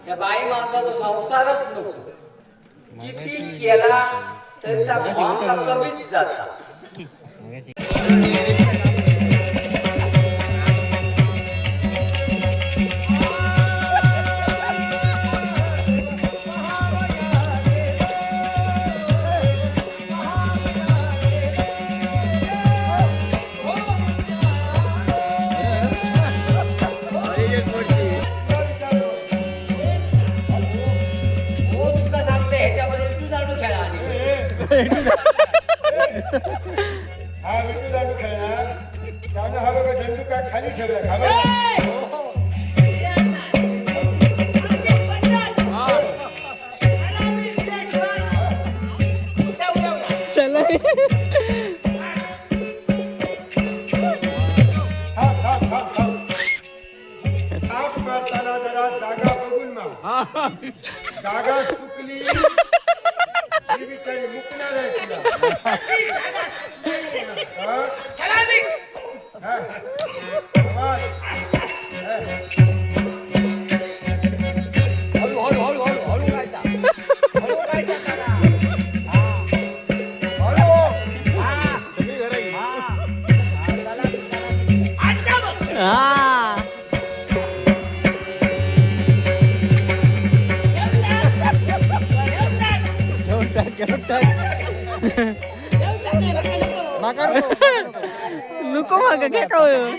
या बाई माणसाचा संसारच नको किती केला तर त्या भावना कमीच जाता हा विटू दांडू खेळणार त्यानं हा बघा झेंडू काय खाली ठेवला करताना जरा जागा बघून मग जागा चुकली मुकणार नको माग काय काय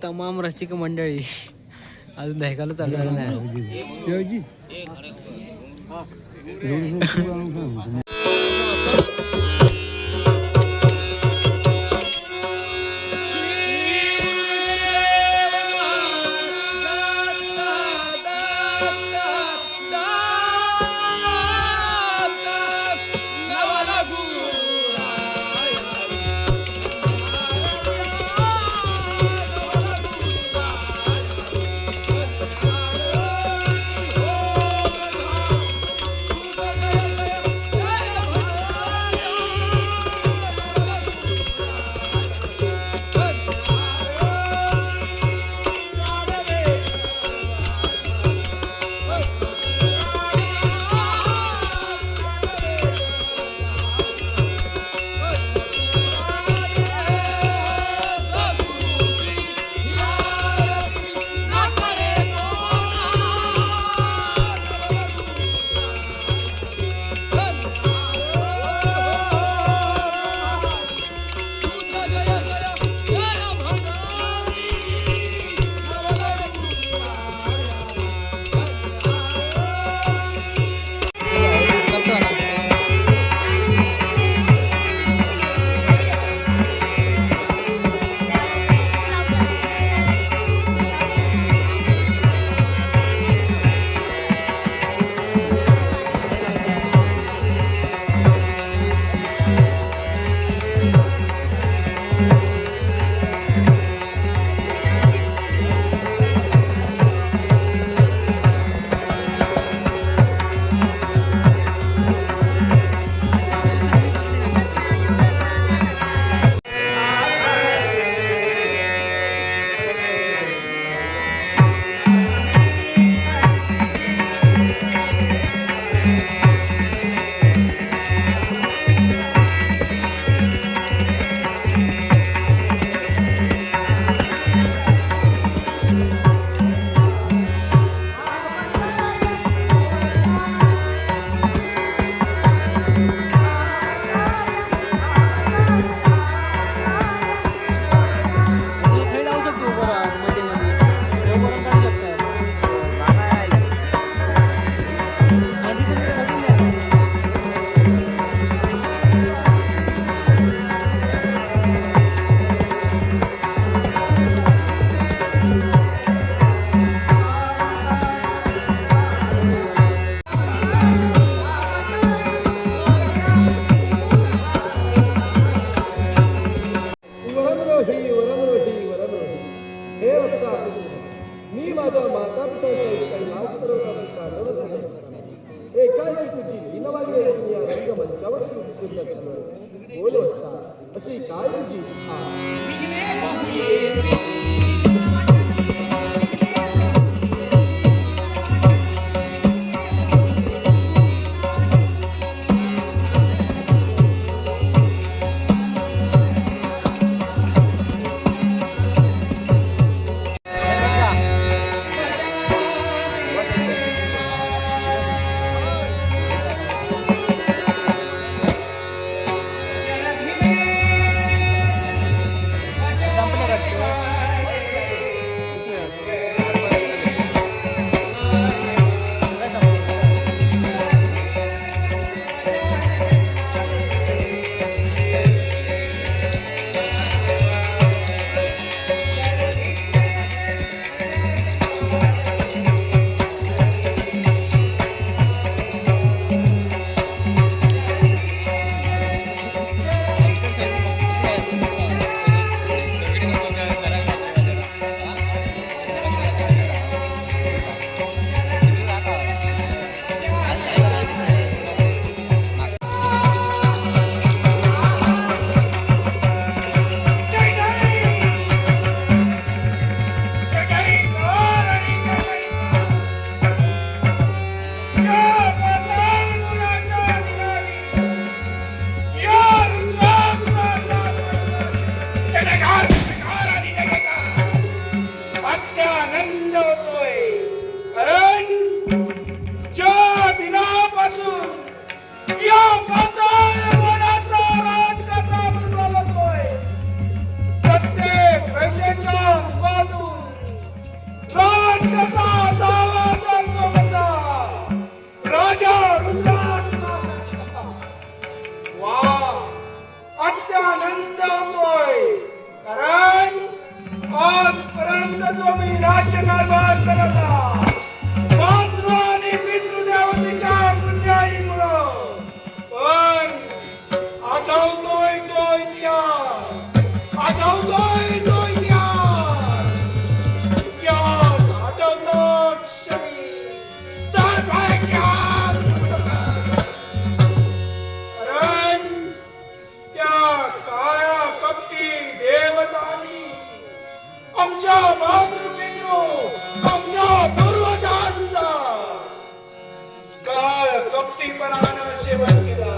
तमाम रसिक मंडळी अजून दहकाला चालू झालं नाही वरवी वरमवही वरमवही हे वत्सा मी माझ्या माता पित्यासहित कैलास पर्वतावर चालवत राहत असताना एकाएकी तुझी लीनवाली ऐकून या रंगमंचावर पूर्ण झालं. बोल वत्सा, अशी काय तुझी इच्छा? अत्यानंद होतोय, कारण ज्या दिनापासून या पाताळ वनाचा राजकर्ता बनवतोय, प्रत्येक प्रजेच्या मुखातून राजकर्ता आवाज ऐकू होता. राजा रुद्राचा वा अत्यानंद होतोय, कारण आजपर्यंत जो मी राज्यकारभार करता मातृ आणि पितृदेवतेच्या पुण्याईमुळं, पण आठवतोय तो इतिहास, आठवतोय तो इतिहास, इतिहास आठवतो क्षणी तर पायाच्या कारण त्या काळ्या कपटी देवतांनी आमच्या मातृपितृ, आमच्या पूर्वजांचा काळ कपटीपणानं सेवन केला.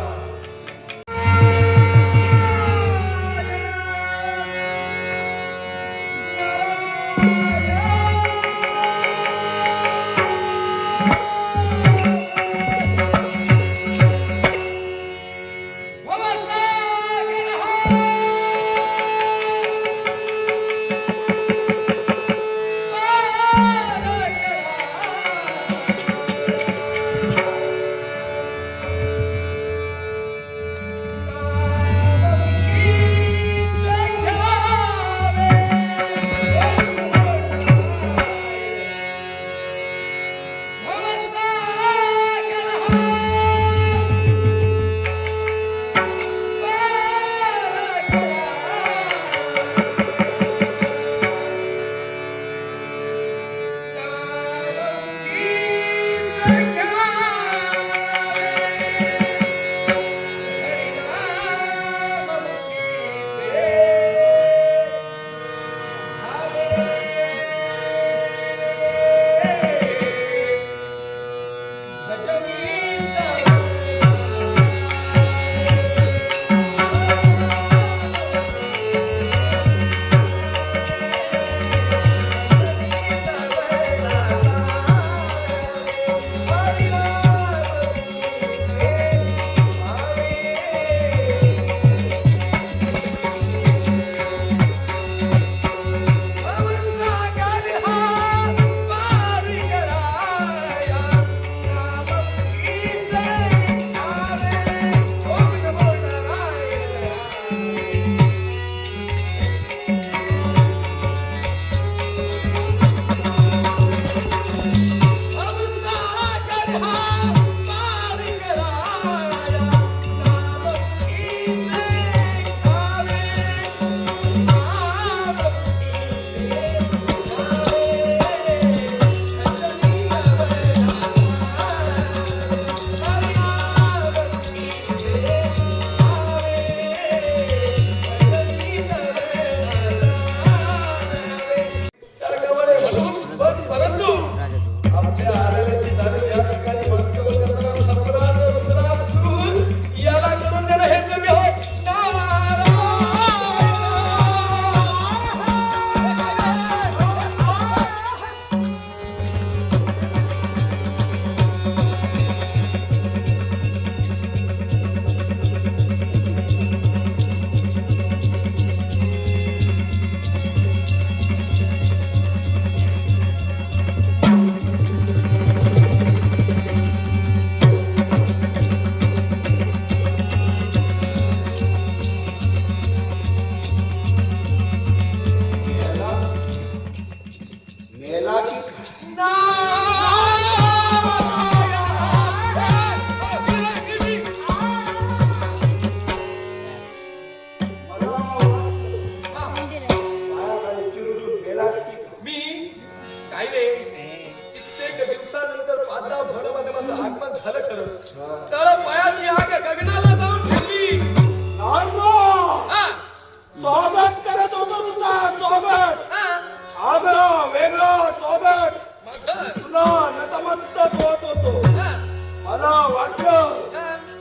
मला वाटलं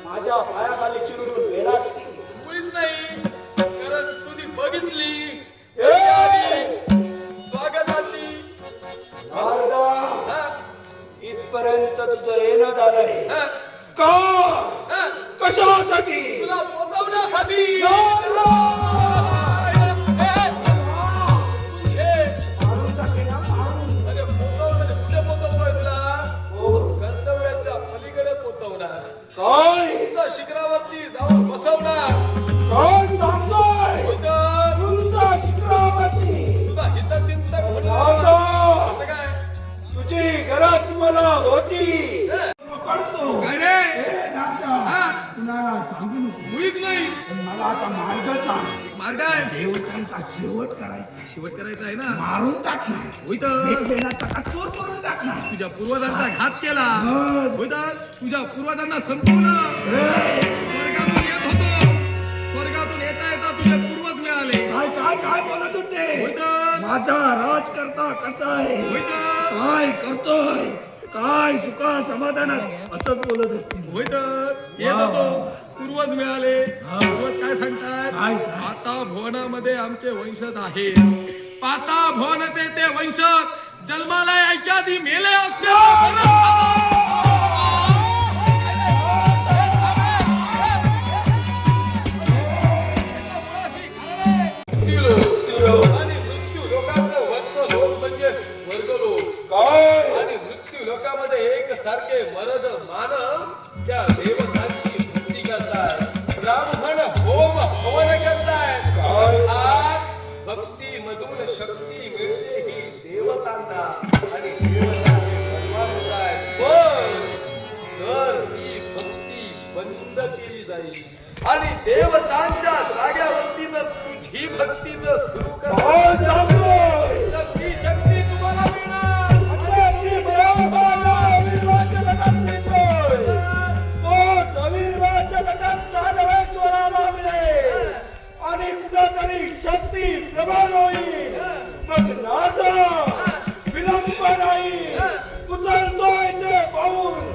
माझ्या पायाखाली चिरडून गेलास. मुळीच नाही, कारण तुझी बघितली ए! स्वागताची. भारदा, हा, इथपर्यंत तुझं येणं झालंय हा, का? हा. कशासाठी? तुला पोचवण्यासाठी. मारून टाकेन हा, मारून. अरे पोचवलं कुठे पोचवतोय तुला? कर्तव्याच्या पलीकडे पोचवणार. काय तुझा शिखरावरती जाऊन बसवणार. काय सांगतोय? होय तर तुमचा चित्रावरती तुझा हितचिंतक म्हणून. भारदा, असं काय? तुझी गरज मला होती. हे? पकडतो. काय रे? ए, दादा, हा? कुणाला सांगू नको. मुळीच नाही. पण मला आता मार्ग सांग. मार्ग आहे. देवतांचा शेवट करायचा. शेवट करायचा आहे ना. मारून टाकणार. होय तर भेटलेला चका चोर करून टाकणार. तुझ्या पूर्वजांचा घात केला. मग? होय तर तुझ्या पूर्वजांना संपवलं. ए, स्वर्गातून येत होतो. स्वर्गातून येता येता तुझे पूर्वज मिळाले. काय काय काय बोलत होते? होय तर माझा राजकर्ता कसा आहे? होय तर काय करतोय? काय सुखा समाधानात असंच बोलत असतील. होय तर येत होतो. पूर्वज मिळाले. हा. पूर्वज काय सांगतात? काय? पाता भुवनामध्ये आमचे वंशज आहेत. पाता भुवनते ते वंशज जन्माला यायच्या आधी मेले असते. आणि मृत्यू लोकांचं वरचं लोक म्हणजे स्वर्गलोक. काय? आणि मृत्यू लोकांमध्ये एक सारखे मरद मानव त्या देवतांची भक्ती करतायत. ब्राह्मण होम हवन करतायत. आज भक्ती मधून शक्ती मिळते ही देवतांना आणि देवतांचे सन्मान होतायत. पण जर ही भक्ती बंद केली जाईल आणि देवतांच्या जाग्यावरती जर तुझी भक्ती जर सुरू कर, काय सांगतोय? तर ती शक्ती तुम्हाला मिळणार. अशी देवताला अविर्भाज्य जगात मिळतोय. तोच अविर्भाज्य जगात दानवेश्वराला मिळेल. आणि कुठंतरी शक्ती प्रबळ होईल. मग नादा विलंब नाही. उचलतोय ते पाऊल.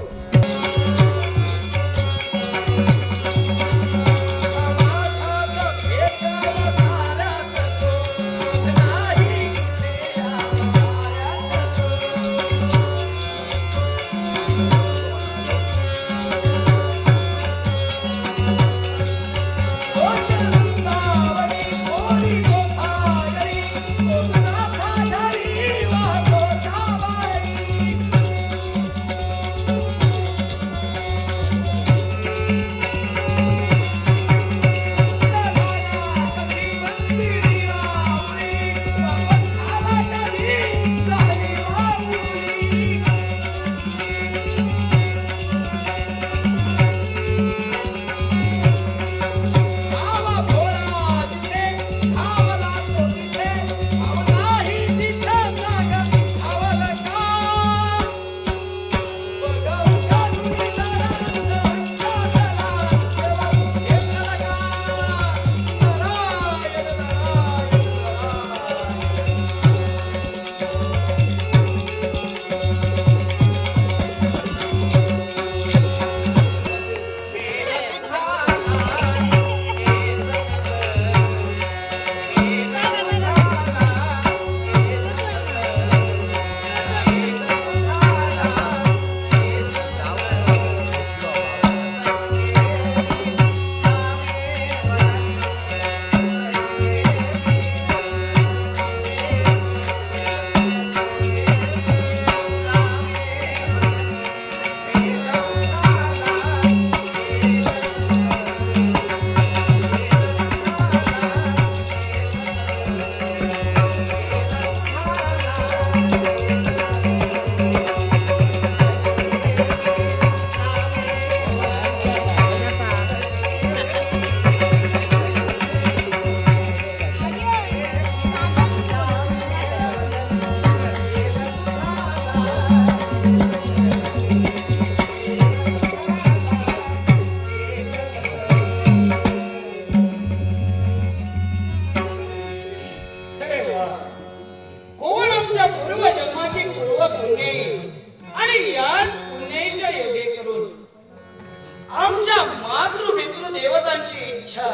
इच्छा,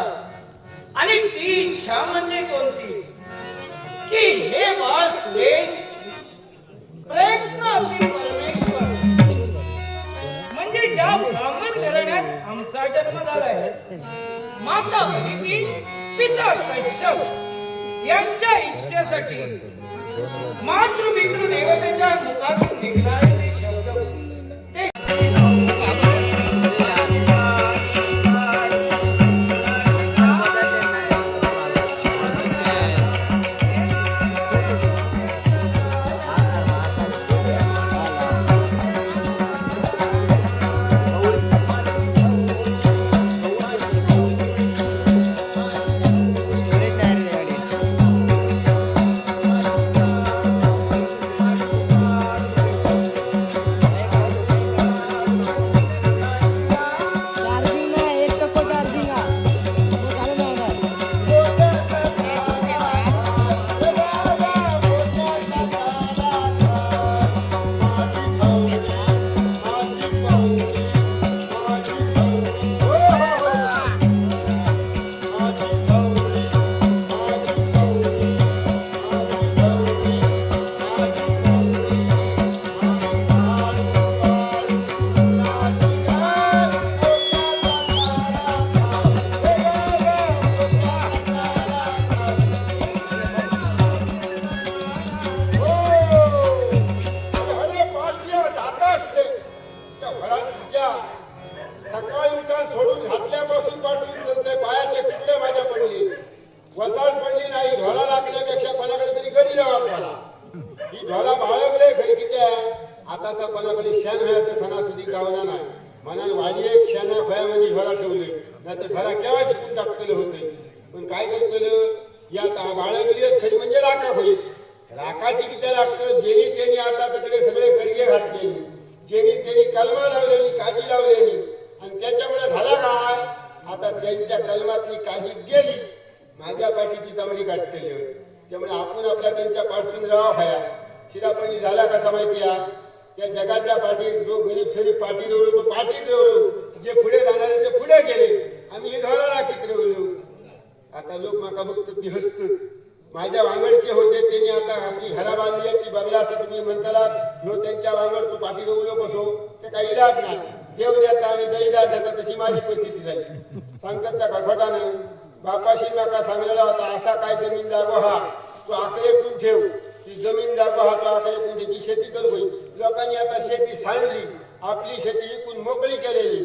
आणि ती इच्छा म्हणजे कोणती की हे बाळ सुरेश प्रयत्न अति परमेश्वर, म्हणजे ज्या ब्राह्मण घराण्यात आमचा जन्म झालाय, माता अदिती पिता कश्यप यांच्या इच्छेसाठी मातृपितृ देवतेच्या मुखातून निघणारे ते शब्द ते सकाळी उठा सोडून घातल्यापासून पाठवून चालतंय, पायाचे तुकडे माझ्या पडले, वसाड पडली नाही, ढोला लागण्यापेक्षा कोणाकडे तरी गडी लावा मला. ही ढोला बाळगले खरी किती आहे, आताचा कोणाकडे शेण आहे तर सणासुदी गावना नाही, म्हणाल वाडी एक शेणा भयामध्ये ढोला ठेवले, नाही तर ढोला केव्हा चिकून टाकलेलं होते. पण काय केलं या बाळगली आहेत खरी म्हणजे राखा होईल. राखाची किती लागतं, जेनी त्यांनी आता तिकडे सगळे गडगे घातले, जेनी त्यांनी कलमा लावलेली, काजी लावलेली, आणि त्याच्यामुळे झाला काय, आता त्यांच्या कलमातली काजी गेली, माझ्या पाठीची चमडी काढलेली होती. त्यामुळे आपण आपल्या त्यांच्या पाठसून राहा खाया. शिरापल्ली झाला कसा माहिती आहे, त्या जगाच्या पाठी जो गरीब शरीफ पाठी रवलो तो पाठीत रवलो, जे पुढे जाणारे ते पुढे गेले, आम्ही हे ढोला राखीत रवलो. आता लोक माका बघतात ती हसतात, माझ्या वांगडचे होते त्यांनी आता आपली घरा बांधली ती बघला असता तुम्ही म्हणताला ह्यो त्यांच्या वांगड तू पाठी रवलो कसो, ते काही इलाज नाही, देव देता आणि दळीदार देता, तशी माझी परिस्थिती झाली. सांगतात त्या खोटानं बापाशी माका सांगलेला होता, असा काय जमीन जागो हा तू आकडे करून ठेव, ती जमीन जागो हा तो आकडे करून त्याची शेती करू होईल. लोकांनी आता शेती सांडली, आपली शेती इकून मोकळी केलेली.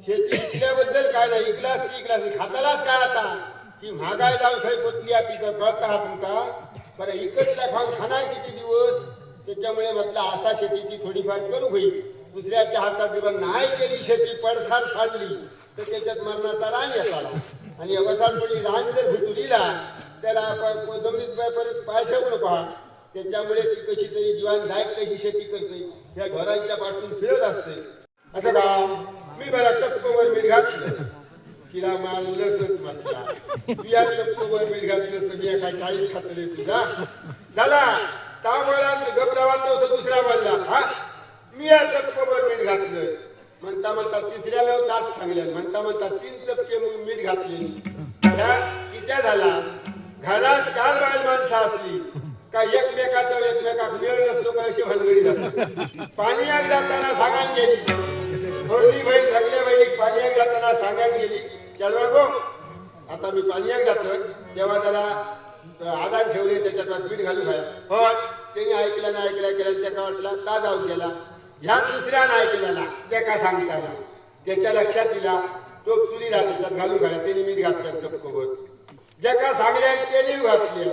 शेती इकल्याबद्दल काय नाही, इकलास ती इकलास, खातालाच काय आता की महागाई जाऊन खरी पोचली ती कळत आहात तुमका बरं, इकडला खाऊन खाणार किती दिवस. त्याच्यामुळे म्हटलं असा शेतीची थोडीफार करू होईल. दुसऱ्याच्या हातात जेव्हा नाही केली शेती, पडसाड साडली तर त्याच्यात मरणाचा रान येताला, आणि अवसाड पडली रान जर भुतुरीला त्याला जमिनीत परत पाय ठेवू नको. त्याच्यामुळे ती कशी तरी जीवनदायक कशी शेती करते, त्या घरांच्या पासून फिरत असते. असं का मी बरा चक्कोवर मीठ घातलं, तिला मारलंसच म्हटला, तुझ्या चक्कोवर मीठ घातलं तर मी काय काळीच खातले तुझा झाला. ता मला घबरावात नव्हतं, दुसरा बोलला हा मी या चक्कोवर मीठ घातलं, म्हणता म्हणता तिसऱ्याला तात सांगल्या, म्हणता म्हणता 3 चपके मीठ घातले. त्या कित्या झाला, घरात 4 बाळ माणसं असली का एकमेकाचा एकमेकाक मिळ नसतो का अशी भानगडी जातात. पाणी आग जाताना सांगायला गेली, थोरली बहीण सगळ्या बहिणी पाणी आग जाताना सांगायला गेली, चल गो आता मी पाणी आग जातोय, तेव्हा त्याला आधार ठेवले, त्याच्यात मीठ घालून खाय. पण त्यांनी ऐकलं नाही ऐकलं केलं, त्या का वाटला ता जाऊन गेला. ह्या दुसऱ्या नाही केलेला त्या का सांगताना त्याच्या लक्षात दिला, तो चुलीला त्याच्यात घालून खाय, त्यांनी मीठ घातलं चपकोवर, ज्या का सांगल्या त्याने घातल्या,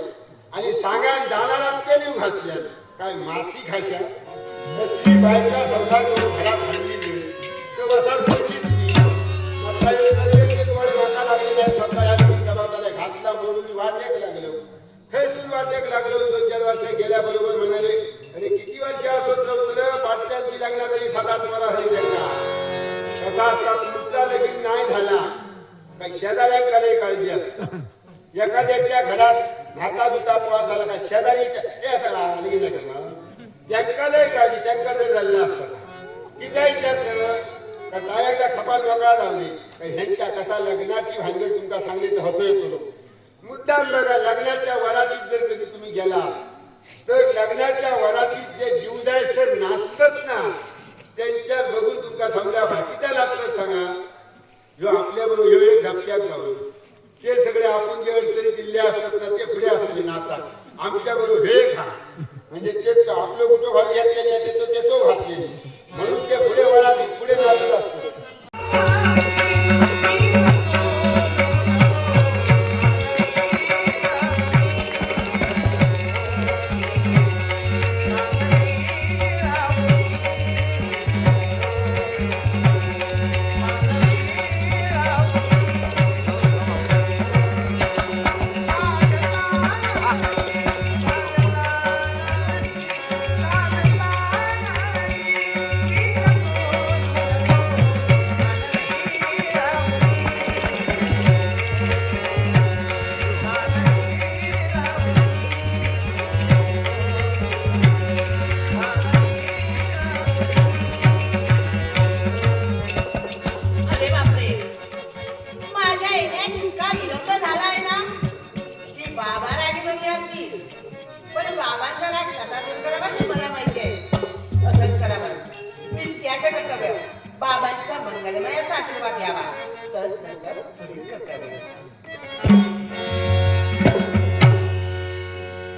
आणि सांगायला जाणारा त्याने घातल्या. काय माती खाशा ती बायका संसार करून घरात आणली तो बसार पडली माका लागलेले आहेत. फक्त या बाबाला घातला मोडून वाटेक लागलो, खैसून वाटेक लागलो. 2-4 वर्ष गेल्याबरोबर म्हणाले, अरे किती वर्ष असोत रवतलं, पाठच्यांची लग्न झाली 7-8 वर्ष झाली त्यांना. कसा असता तुमचा लगीन नाही झाला काय शेजाऱ्यांकडे काळजी असते. एखाद्याच्या घरात भाता दुता पोहार झाला का शेजारीच्या हे सगळं लगीन नाही करणार, त्यांना लय काळजी, त्यांना जर झालेलं असतं किती विचारतं का त्या एकदा कपाल मोकळा धावले का ह्यांच्या कसा लग्नाची भानगड तुमका सांगली तर हसू येतो मुद्दाम बघा लग्नाच्या वरातीत जर कधी तुम्ही गेला तर लग्नाच्या वरातीत जे जीवदाय सर नाचतात ना त्यांच्या बघून तुमका समजा किती नाचतात सांगा ह्यो आपल्या बरोबर ह्यो एक धपक्यात जाऊ ते सगळे आपण जे अडचणी दिल्ल्या असतात ना ते पुढे असलेले नाचा आमच्या बरोबर हे खा म्हणजे ते आपलं कुठं घाल घेतलेले आहे त्याचं घातलेले म्हणून ते पुढे वरातीत पुढे नाचत असतात अरे बापरे माझ्या येण्यास इतका विलंब झालाय ना की बाबा रागीमध्ये असतील पण बाबांचा राग कसा दूर करावा हे मला माहिती आहे असंच करावं मी त्याच्या कर्तव्य बाबांचा मंगलमय असा आशीर्वाद घ्यावा तर नंतर पुढील कर्तव्य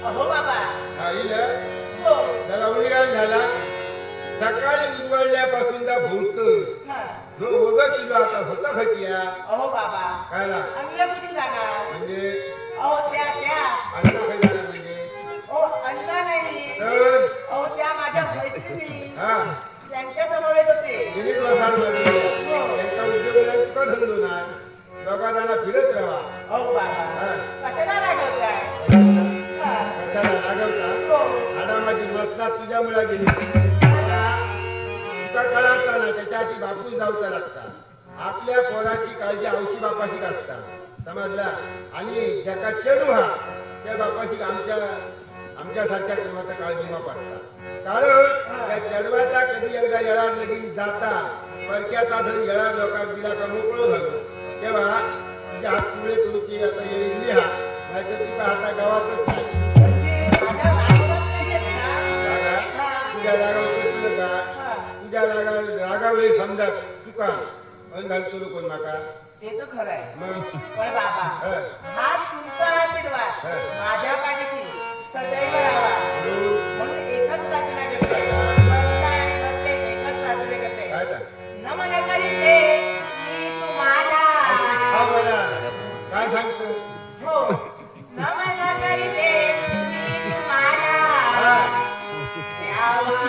अहो बाबा आईला हो त्याला उलगान झाला सकाळी उजवळल्यापासून त्या भोवतस हा. जो वगत किलो आता होता खटिया अहो बाबा कायला आम्ही कुठे जाणार म्हणजे अहो त्या अन्न खाई जाणार म्हणजे अहो अण्णा नाही तर अहो त्या माझ्या मैत्रिणी हा त्यांच्या समवेत होते दिलीप वसाडमध्ये त्यांचा उद्योग नाही तुका धंदो नाही दोघांना फिरत राहा अहो बाबा हा. कशाला रागवताय हा. कशाला लागवता हो. आडामाची मसनात तुझ्यामुळे गेली तुका कळाचा ना त्याच्यासाठी बापूस जाऊचा लागता आपल्या पोराची काळजी औशी बापाशीक असता समजला आणि ज्याका चेडू हा त्या बापाशीक आमच्यासारख्या तुम्हाला काळजी बाप असता कारण त्या चेडवाचा कधी एकदा येळार लगीन जाता परक्याचा धन येळार लोकांक दिला का मोकळो झालो तेव्हा तुझ्या हात पुढे तुमची आता येळी लिहा नाहीतर तुका आता गावातच नाही माझ्या रागवत नाहीयेत ना. रागा तुझ्या रागावर तुला का तुझ्या रागावेळी समजा चुका पण घालतो कोण माका ते तर खरं आहे मग पण बाबा हा. हा तुमचा आशीर्वाद हा. माझ्या पाठीशी सदैव राहावा म्हणून म्हणून एकच प्रार्थना करते एकच प्रार्थना करते काय तर नमन करीते मी तुम्हाला अशी खा मला काय सांगतो हो नमन करीते मी तुम्हाला हा. द्यावा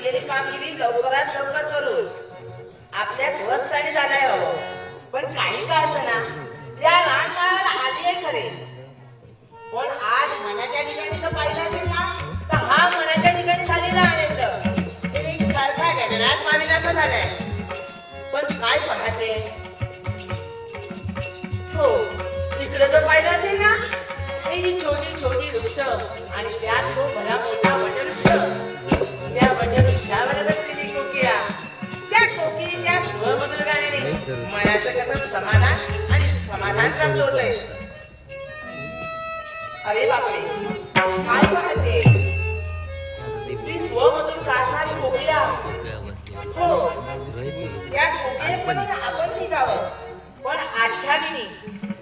दिलेली कामगिरी लवकरात लवकर करून आपल्या स्वस्थानी जाणार हवं. पण काही का असना त्या लहान बाळाला आली आहे खरे, पण आज मनाच्या ठिकाणी जर पाहिलं असेल ना तर हा मनाच्या ठिकाणी झालेला आनंद एक सारखा गगनात मावेनासा झालाय. पण काय पाहते हो तिकडे जर पाहिलं असेल ना ही छोटी छोटी वृक्ष आणि त्यात तो भला मोठा वटवृक्ष. त्या वटवृक्षावर बसलेली कोकिळा, त्या कोकिळेच्या स्वमधुर गाण्याने मनाचं कसं समाधान आणि समाधान प्राप्त होत आहे. अरे बापरे काय पाहते ती स्वमधुर काढणारी कोकिळा. हो त्या कोकिळेकडून आपण निघावं, पण आजच्या दिनी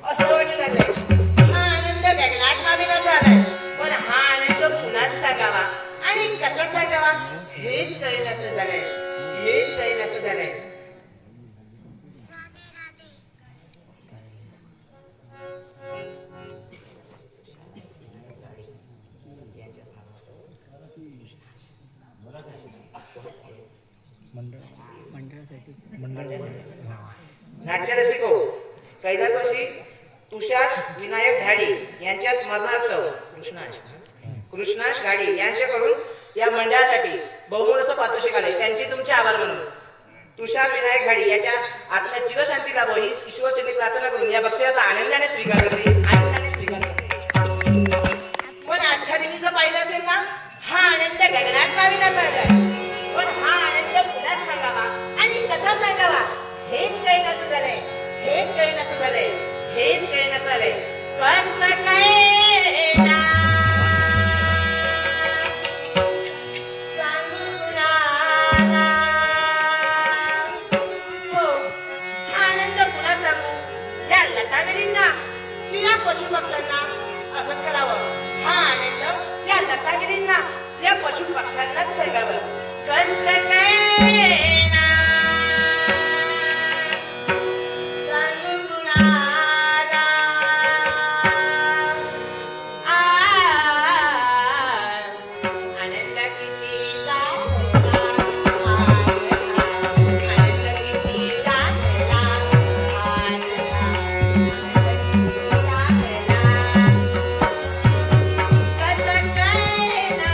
असं वाटू लागलंय हा आनंद गगनात मावेना झालाय. पण हा आनंद पुन्हाच सांगावा आणि कसा सांगावा हेच कळेल असं झालंय, हेच कळेल असं झालंय. नाट्यरसिक हो कैलासवासी तुषार विनायक घाडी यांच्या स्मरणार्थ कृष्णाश घाडी यांच्याकडून या मंडळासाठी बहुमूल्य असं पारितोषिक आले. त्यांचे तुमचे आभार मानून तुषार विनायक घाडी याच्या आत्म्यात चिरशांती लाभो ही ईश्वरचरणी प्रार्थना करून या बक्षिसाचा आनंदाने स्वीकार करते, आनंदाने स्वीकार करते. पण आजच्या दिनी जर पाहिलं असेल ना हा आनंद गगनात मावेना झालाय. पण हा आनंद पुन्हा सांगावा आणि कसा सांगावा हेच कळेल असं झालंय, हेच कळेल असं झालंय, हेच कळेल असं झालंय. कसं कळेना सांगू कुणाला. हो हा आनंद पुन्हा सांगू या लतागिरींना या पशुपक्ष्यांना असं करावं. हा आनंद या लतागिरींना या पशुपक्ष्यांनाच सांगावं. कसं कळेना सांगू कुणाला. आनंद किती झाला, आनंद किती झाला, आनंद किती झाला. कसं कळेना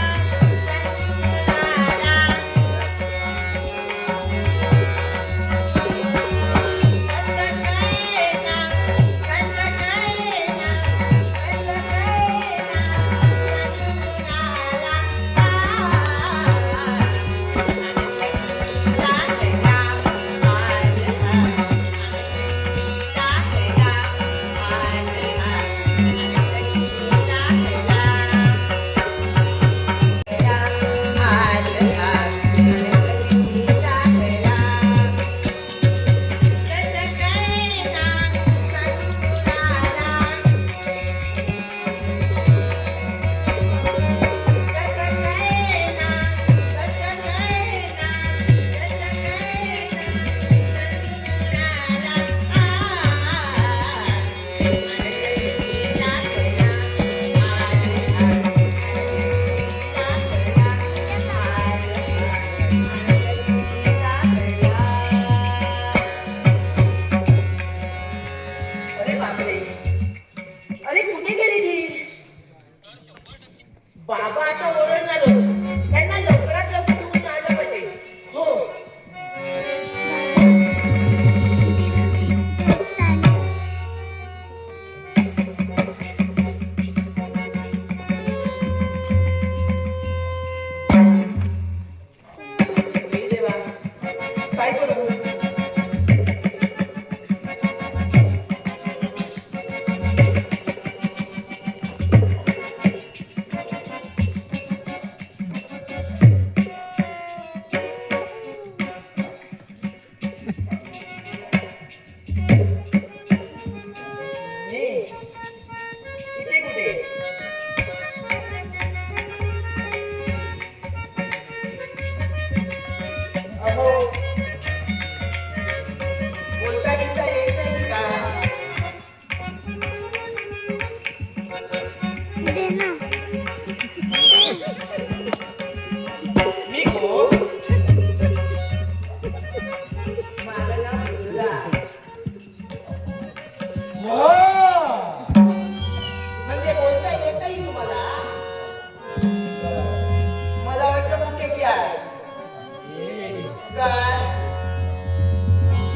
काय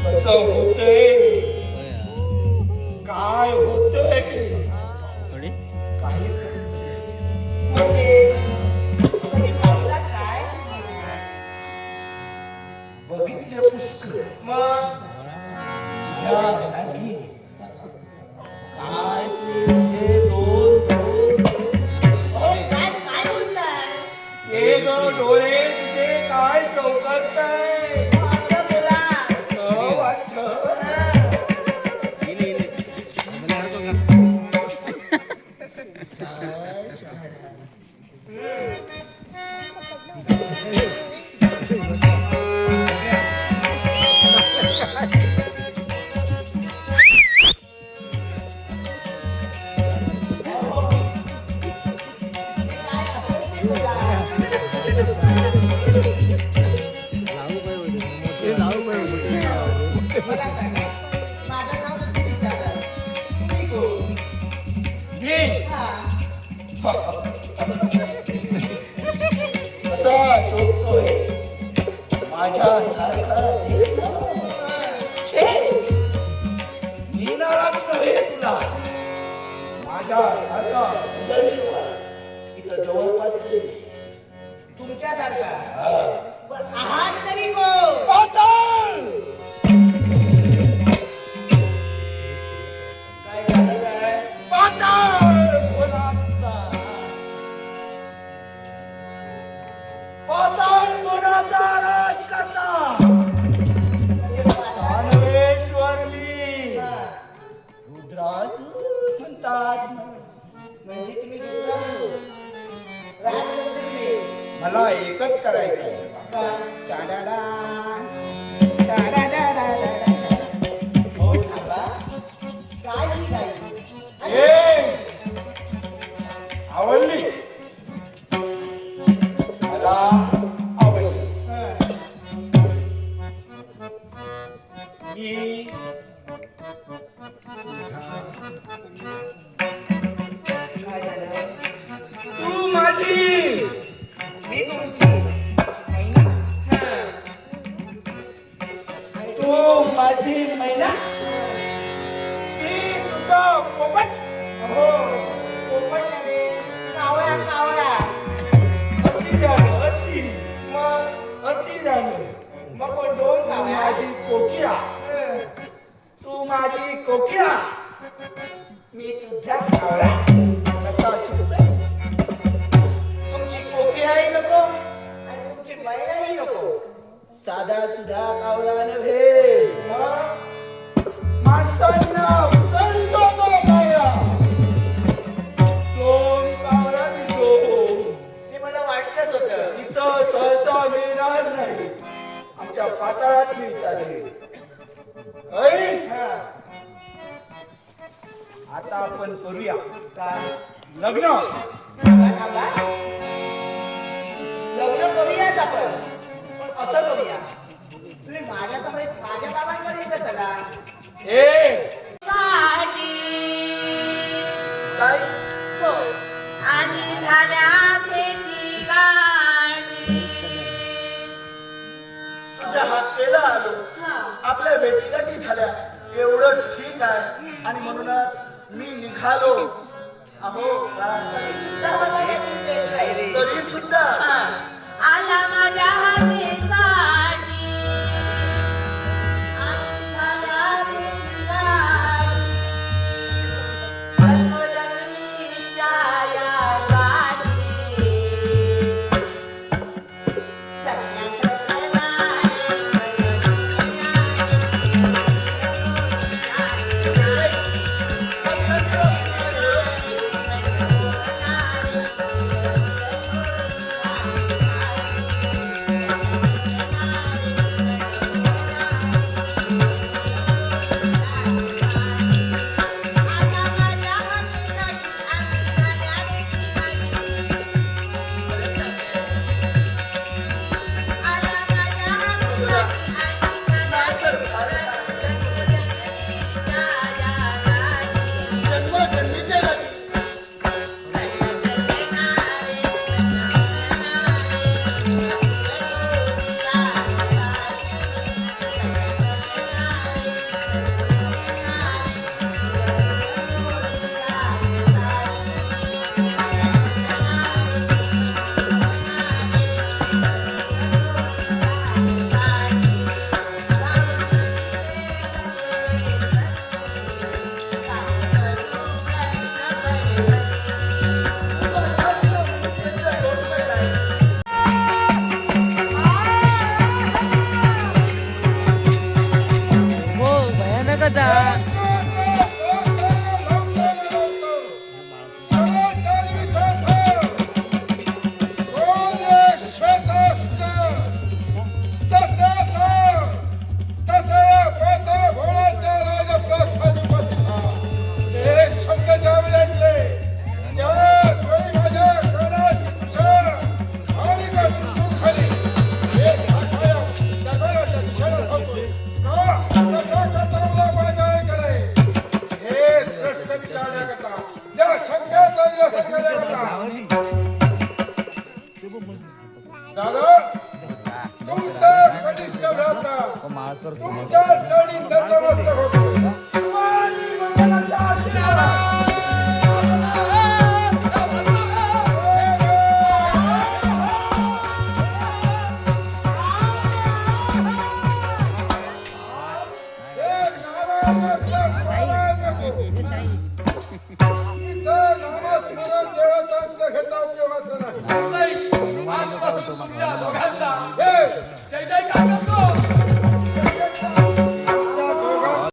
कसं होतंय काय होतंय काही म्हणजे तुम्ही पाहिला काय बघितले पुष्कळ मग तुझ्यासारखी काय तुझे दोन दोन काय काय बोलताय एक डोळे तुझे काय चौकरताय असं बोला असं वाटतं काय असेल ते बोला मला सांगा माझं नाव तुम्ही विचारा तुम्ही कोण हा असा शोधतोय माझ्यासारखा मी नाराज नव्हे तुला माझ्यासारखा इथं जवळपास तुमच्यासारखा पण आहात तरी कोण पाताळ काय झालं काय पाताळ कोणाचा पाताळ कोणाचा राज करता दानवेश्वर मी रुद्राज म्हणतात म्हणजे तुम्ही रुद्रासुर. राजपुत्र तुम्ही. मला एकच करायचं आहे टाडाडा, टाडाडाडाडाडा. हो थांबा. काय ही गाई? ए, आवडली मला आवडली मी काय झालं? तू माझी मी तुमची मैना. हा. तू माझी मैना मी तुझा पोपट हो पोपट नव्हे. कावळा कावळा. अति झालं अति मग अति झालं मग कोण दोन तू कावळ्या? माझी कोकिळा तू माझी कोकिळा मी तुझा कावळा. कसा शिकतोय तुमची कोकिळाही नको आणि तुमची मैनाही नको. साधा सुधा कावळा नव्हे मग माणसांना उचलतो तो कावळा दोन कावळा मिळतो ते मला वाटतच होतं. इथं सहसा मिळणार नाही आमच्या पाताळात मिळतात ऐ, हा. आता आपण करूया काय? लग्न थांबा. लग्न करूयाच आपण पण असं करूया तुम्ही माझ्या समोर माझ्या बाबांकडे इथं चला. ए काय हो आणि झाल्या भेटी गाठी. तुझ्या हाकेला आलो हा. आपल्या भेटीगाठी झाल्या एवढं ठीक आहे आणि म्हणूनच मी निघालो अहो तरी सुद्धा आला माझ्या हातीसाठी आणि झाल्या भेटी गाठी. जन्मजन्मीच्या या गाठी. दादा तुमचा कनिष्ठ भ्राता तुमच्या चरणी नतमस्तक होतो. इथं नामस्मरण देवतांचं घेता उपयोगाचं नाही. आजपासून तुमच्या दोघांचा हे, जय जयकार करतो. तुमच्या दोघां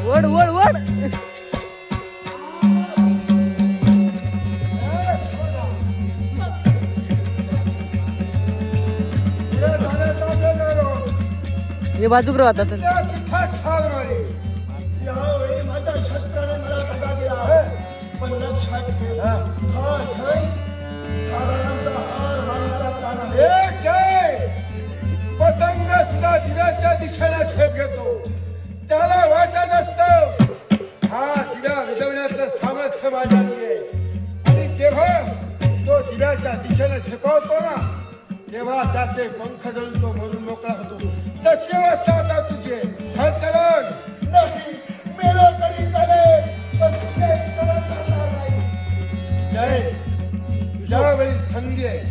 वड वड वड हे बाजूक राहतात ठार मारे. यावेळी माझ्या शस्त्राने मला धडा दिला पण लक्षात ठेव हा जय साधारणचा हार मानणारा प्राण आहे. हे जय पतंग सुद्धा दिव्याच्या दिशेला झेप घेतो. त्याला वाटत असतं हा दिव्या विझवण्याचं सामर्थ्य माझ्याकडे आहे. आणि जेव्हा तो दिव्याच्या दिशेला झेपावतो ना तेव्हा त्याचे पंख जळून तो मरून मोकळा होतो. तशी अवस्था आता तुझी आहे. हरचरण नाही मेलो तरी चालेल पण तुझ्या इच्छेला चालणार नाही. जय तुझ्या वेळी संधी आहे.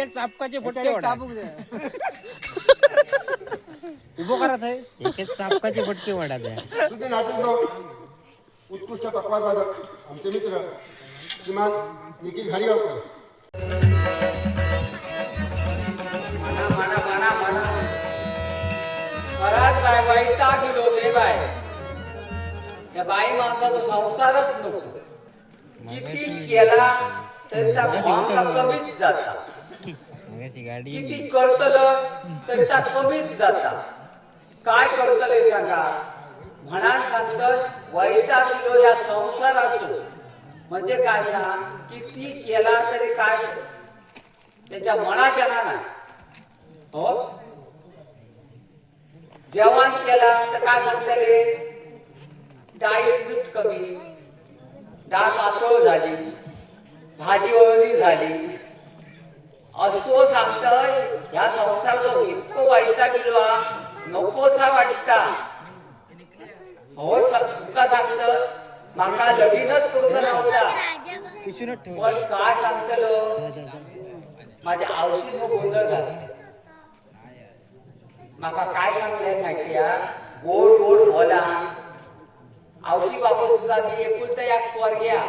एके चापकाचे फटके वडा उभो करत आहे एके चापकाचे फटके वडा द्या तुझे नाटकराव उत्कृष्ट पक्वादवादक आमचे मित्र किमान निखिल घाडीगावकर. खराच बाय वैताग गेलो रे बाय. या बाई माणसाचा संसारच नको. किती केला तरी त्या भावाचा कमीच जाता. किती करतलं तरी त्या कमीच जाता. काय करतले सांगा. म्हणा सांगतात वैताग गेलो या संसाराचो. म्हणजे काय सांग किती केला तरी काय त्याच्या मनाच्या ना हो. जेवण केला तर काय सांगतले डाळीत मीठ कमी, डाळ पातळ झाली, भाजी वळली झाली असतो सांगतोय. ह्या संसाराचा इतकं वैताग गेलो नकोसा वाटता. हो तुका सांगत माका लगीनच करूचा नव्हता. पण काय सांगतलो माझ्या आवशी गोंधळ झाला. माका काय सांगले माहितीया गोड गोड बोला. आवशी बाबा सुद्धा मी एकुलता एक पोरग्या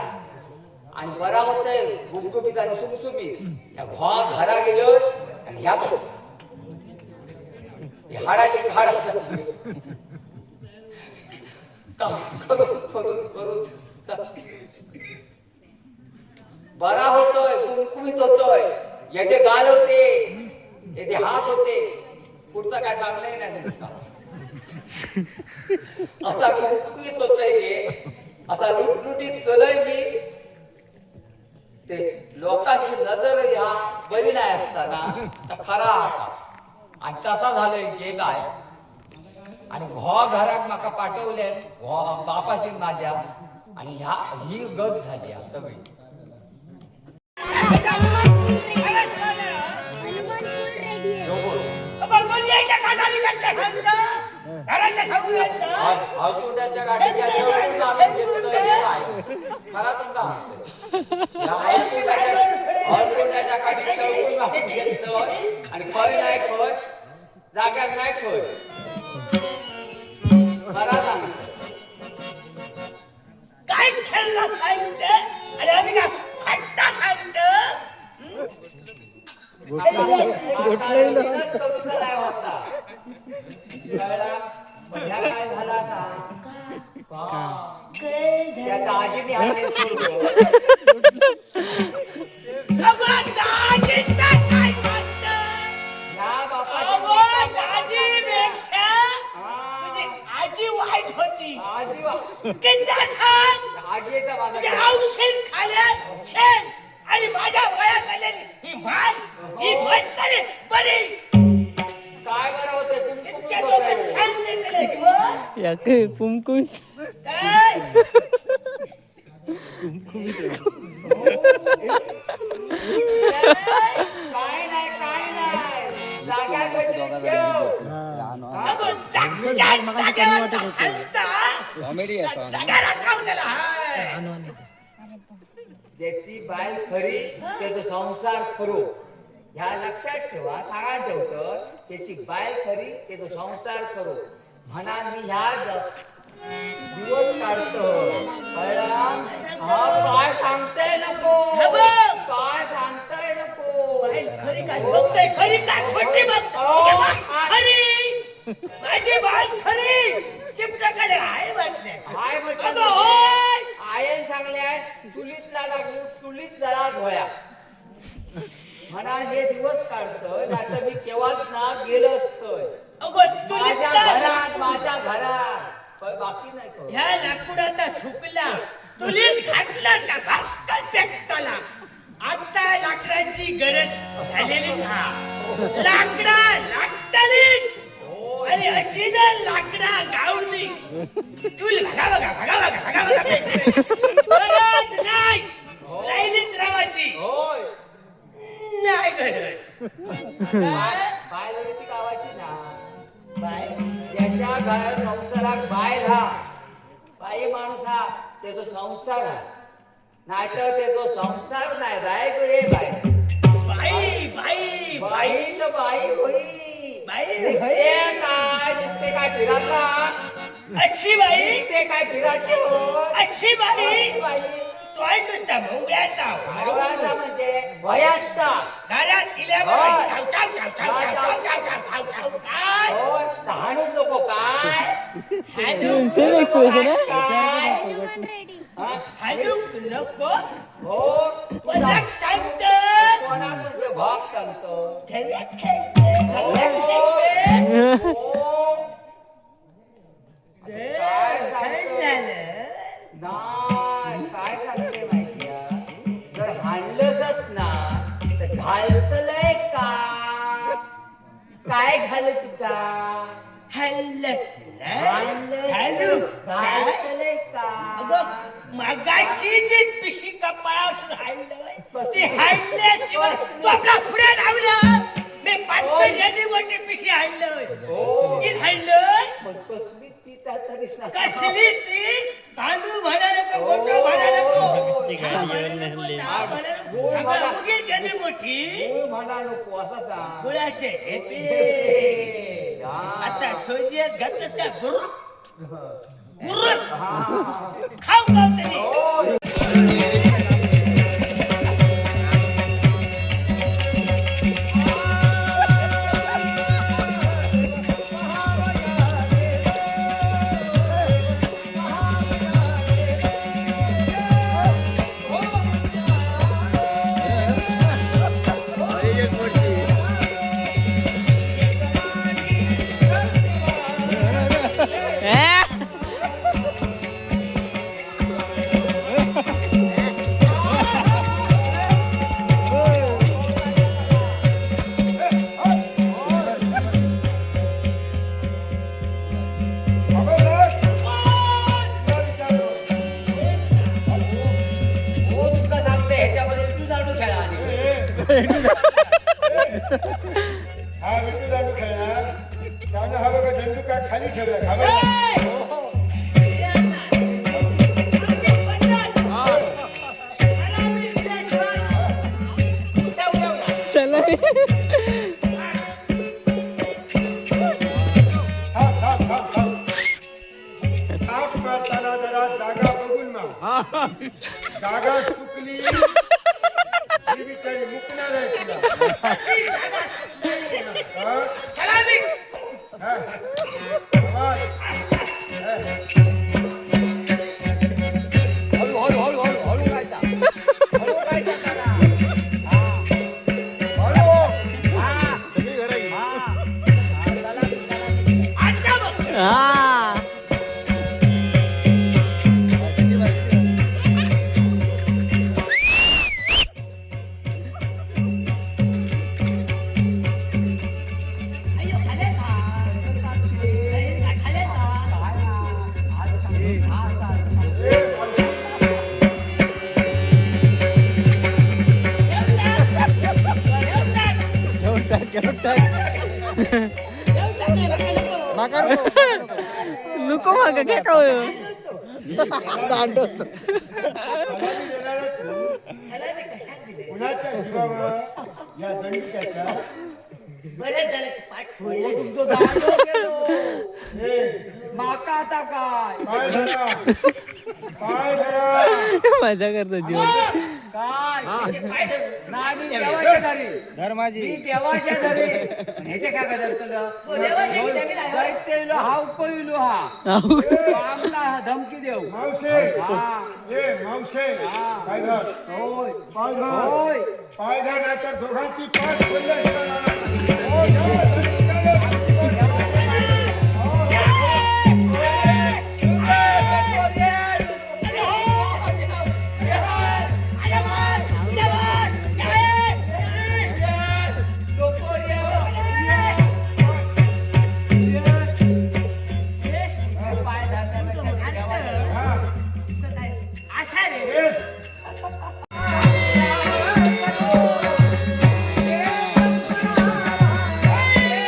आणि बरा होतय गुबगुबीत आणि सुमसुमीत. या घरा गेलो आणि ह्या हाडाची हाड बरा होतोय कुमकुमीत होतोय. याचे गाल होते याचे हात होते. पुढचं काय सांगलंय नाही असा कुमकुमीत होतोय की असा लुटलुटीत चलय की ते लोकांची नजर ह्या बरी नाही असताना तर खरा आता. आणि तसा झालंय की काय आणि घरात माका पाठवले बापाशी माझ्या आणि ही गत झाली सगळी. हळकुंडाच्या गाडीच्या शेवटून आम्ही घेतलोय खरा तुमका हळकुंडाच्या गाडी शेवटून आम्ही घेतलोय आणि खरी नाही खोय जाग्यात नाही खोय खरा सांग. काय ठरलं सांगते आणि आम्ही काय फट्टा सांगतो. काय झाला त्या दाजीने हात सोडलो. आजी वाईट होती. आजीचा औषध खाल्या शेण आणि माझ्या वयात आलेली ही भात ही म्हातारी बरी काय बरं होतं इतक्या दिवसात छान लेकरं आहे. या काय कुमकुम काय काय नाही जाग्यात ठेव. अगं जागेवर जागारात राहून आहे. ज्याची बाय खरी त्याचा संसार खरो ह्या लक्षात ठेवा. सांगा ठेवतं त्याची बाय खरी त्याचा संसार खरो म्हणा. मी ह्या दिवस काढतो काय सांगताय नको काय सांगताय नको. खरी काय बघताय खरी काय खोटी बघ खरी माझी बाय खरी चिमटाकडे आहे म्हटले हाय म्हटलं आयन सांगल्या चुलीत जळात होया म्हणा. हे दिवस काढतोय आता मी केव्हाच ना गेलो असतोय माझ्या घरात बाकी नाही. ह्या लाकूडाचा सुकला चुलीत घातलास का भाक्कल पेटताला. आता लाकडाची गरज झालेलीच लाकडा लागतालीच आणि अशी जर लाकडा गावली चूल भगा बघा भगा बघा भगा बघा गरज नाही. लाईनीत राहायची होय नाही गरज. बायलरीची गावाची ना बाय त्याच्या घरात संसारात बाय राहा. बाई माणूस हा त्याचा संसार हा नाहीतर त्याचा संसार नाही. बाय गे बाय बाई बाई बाई तर बाई होई बाई दिसते काय फिराचा अशी बाई ते काय फिराचे हो अशी बाई बाई तो नुसता भोंगळ्याचा मारवाचा म्हणजे भयाचा घरात इल्यावर चाव चाव चाव चाव चाव चाव चाव चाव चाव चाव काय हो तहानूच नको काय हलूक नको हो कोणाक सांगतो कोणा म्हणजे भाग सांगतो खेळ्यात खेळते खेळ्यात खेळते काय काय सांगतो? झालं नाही काय सांगते माहितीया जर हाणलंच ना तर घालतलंय का काय घाल तुका हल्लस हाणलंय हॅलो घालतलंय का अगं मागाशी जी पिशी कपाळासून हाणलंय ती हाणल्याशिवाय तू आपला पुढे लावला मी 500 मोठी पिशी हाणलंय उगीच हाणलंय पण कसली ती त्या तरी सांग. कसली ती तांदूळ म्हणा नको गोटो म्हणा नको हा म्हणा नको, ता म्हणा नको. सगळं उगीच यादी मोठी तू म्हणा नको असं सांग गुळाचे हेपे हा. आता सोयजीत घातलंस का गुरुप गुरुप खाऊ खाऊ तरी हो तुका सांगते ह्याच्याबरोबर तू जाणू खेळा आधी. हा विटू दांडू खेळणार त्यानं हा बघा झेंडू काय खाली ठेवला खबर थांब थांब थांब थांब थाप मारताना जरा जागा बघून मार जागा चुकली ही बिचारी मुकणार आहे तुला हा? सलामी हा? आवाज. हा. हळू हळू हळू हळू हळू राहायचा हळू राहायचा त्याला. हॅलो. हा. हा. चला, चला. आता बघ अयो खाले का खाले का नको माग काय काय दांडवतो सलामी देणारा तू कुणाच्या जीवावर या दंडुक्याच्या बरेच जणांची पाठ फोडली माका आता काय पाय धरा पाय धरा मजा करतो जीवन काय पाय धरून. नाही मी देवाच्या घरी धर्माजी मी देवाच्या घरी ह्याचे काय काय धरतलं देवाच्या घरी आम्ही राहिलो. दैत्यलो हा उपविलो हा आमला धमकी देऊ मावशे हा ए मावशे पाय धर होय पाय धर होय पाय धर नाहीतर दोघांची पाठ पडल्याशिवाय राहणार नाही. असा रे ए, ए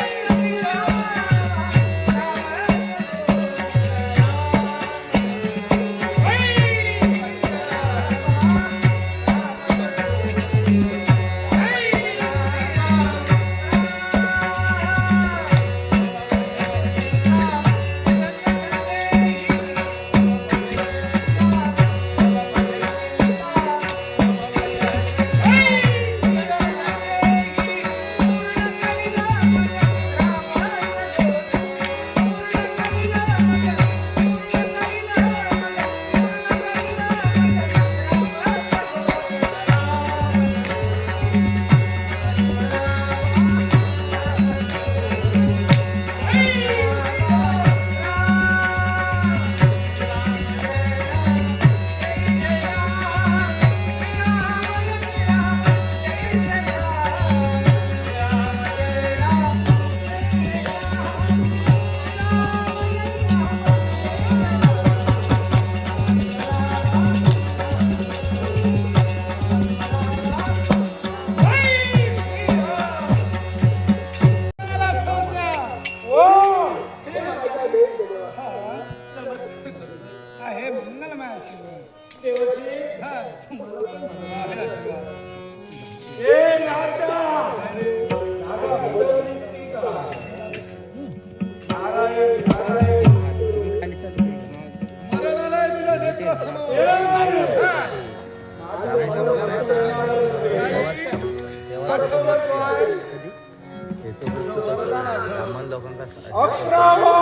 11वा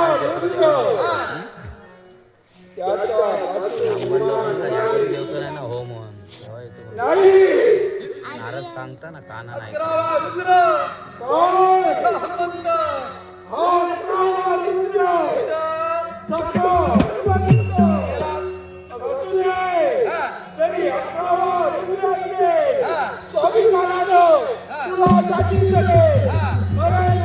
रुद्र त्याच्या हो म्हणून नाही नारद सांगता ना काना नाही अकरावा रुद्र कोण हनुमंत हा 11वा रुद्र सखा असू दे तरी 11वा रुद्र असेल स्वाभिमानानं तुला साठी जगेल मरण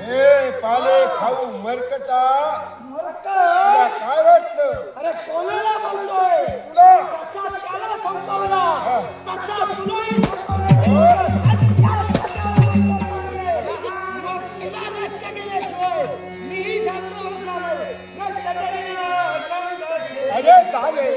हे पाले खाऊ मरकटा तुला काय वाटलं अरे कोणाला बोलतोय तुला कसा त्याला संपवला तसा तुलाही मग तुला नष्ट केल्याशिवाय मीही सांगतो नष्ट केलेलं अरे चालेल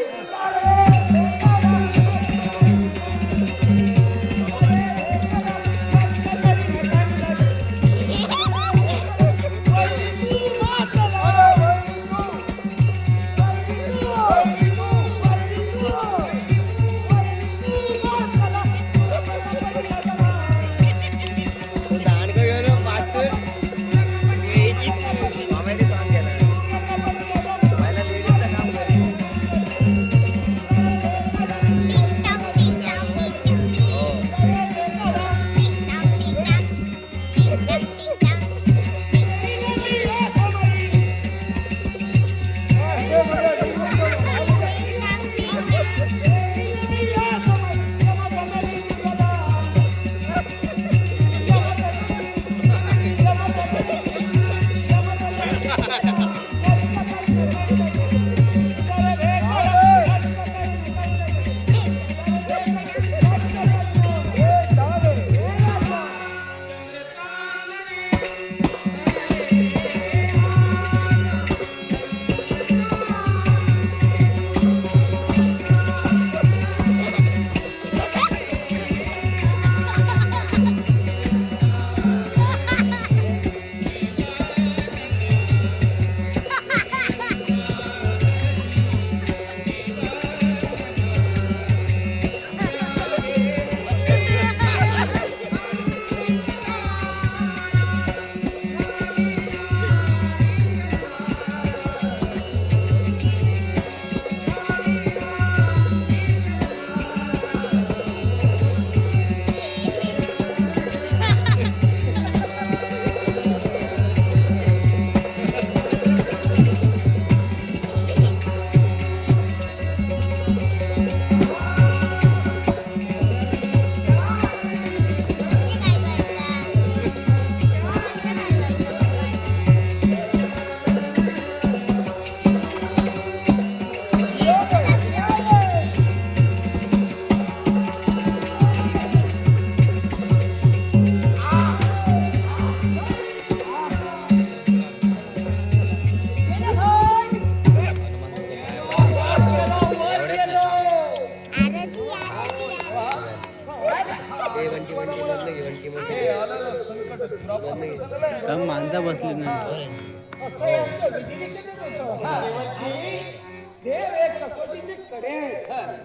कडे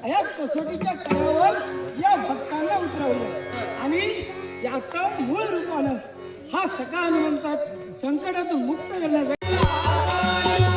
या कसोटीच्या कड्यावर या भक्तांना उतरवलं आणि याचं मूळ रूपानं हा सखा हनुमंतात संकटातून मुक्त करण्यासाठी